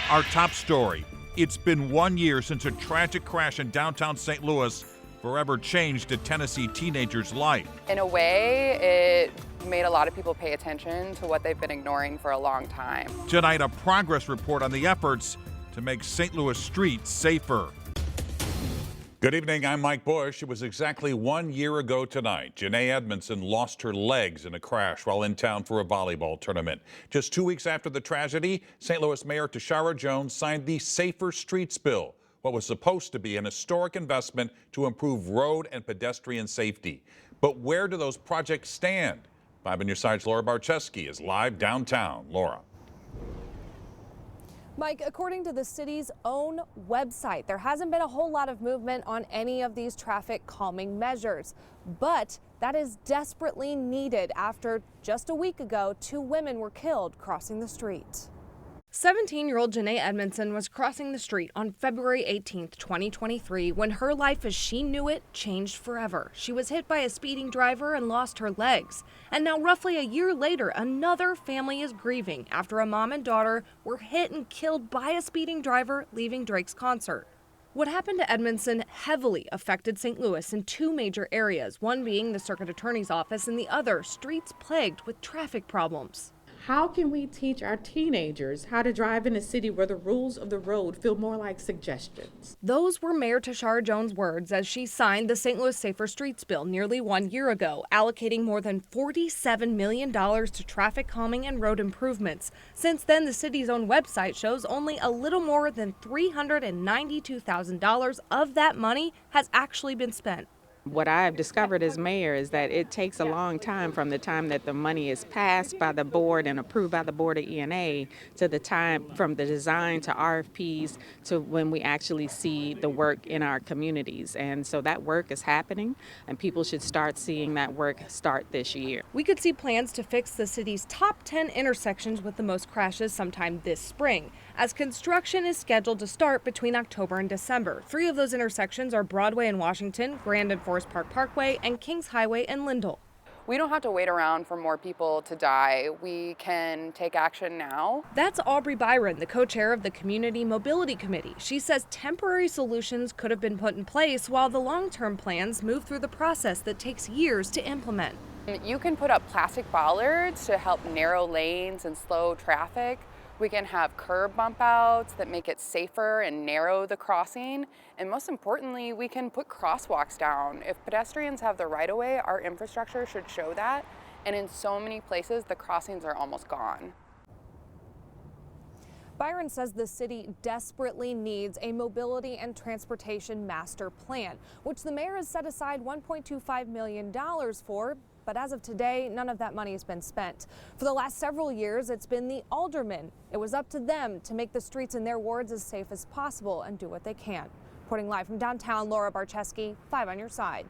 Our top story. It's been 1 year since a tragic crash in downtown St. Louis forever changed a Tennessee teenager's life. In a way, it made a lot of people pay attention to what they've been ignoring for a long time. Tonight, a progress report on the efforts to make St. Louis streets safer. Good evening, I'm Mike Bush. It was exactly 1 year ago tonight. Janae Edmondson lost her legs in a crash while in town for a volleyball tournament. Just 2 weeks after the tragedy, St. Louis Mayor Tashara Jones signed the Safer Streets bill, what was supposed to be an historic investment to improve road and pedestrian safety. But where do those projects stand? 5 on your side's Laura Barczewski is live downtown. Laura. Mike, according to the city's own website, there hasn't been a whole lot of movement on any of these traffic calming measures. But that is desperately needed after just a week ago, 2 women were killed crossing the street. 17-year-old Janae Edmondson was crossing the street on February 18th, 2023, when her life as she knew it changed forever. She was hit by a speeding driver and lost her legs. And now, roughly a year later, another family is grieving after a mom and daughter were hit and killed by a speeding driver leaving Drake's concert. What happened to Edmondson heavily affected St. Louis in 2 major areas, one being the circuit attorney's office and the other streets plagued with traffic problems. How can we teach our teenagers how to drive in a city where the rules of the road feel more like suggestions? Those were Mayor Tashara Jones' words as she signed the St. Louis Safer Streets bill nearly 1 year ago, allocating more than $47 million to traffic calming and road improvements. Since then, the city's own website shows only a little more than $392,000 of that money has actually been spent. What I've discovered as mayor is that it takes a long time from the time that the money is passed by the board and approved by the board of E&A to the time from the design to RFPs to when we actually see the work in our communities. And so that work is happening, and people should start seeing that work start this year. We could see plans to fix the city's top 10 intersections with the most crashes sometime this spring, as construction is scheduled to start between October and December. 3 of those intersections are Broadway in Washington, Grand and Forest Park Parkway, and Kings Highway in Lindell. We don't have to wait around for more people to die. We can take action now. That's Aubrey Byron, the co-chair of the Community Mobility Committee. She says temporary solutions could have been put in place while the long-term plans move through the process that takes years to implement. You can put up plastic bollards to help narrow lanes and slow traffic. We can have curb bump outs that make it safer and narrow the crossing. And most importantly, we can put crosswalks down. If pedestrians have the right of way, our infrastructure should show that. And in so many places, the crossings are almost gone. Byron says the city desperately needs a mobility and transportation master plan, which the mayor has set aside $1.25 million for. But as of today, none of that money has been spent. For the last several years, it's been the aldermen. It was up to them to make the streets in their wards as safe as possible and do what they can. Reporting live from downtown, Laura Barczewski, 5 on your side.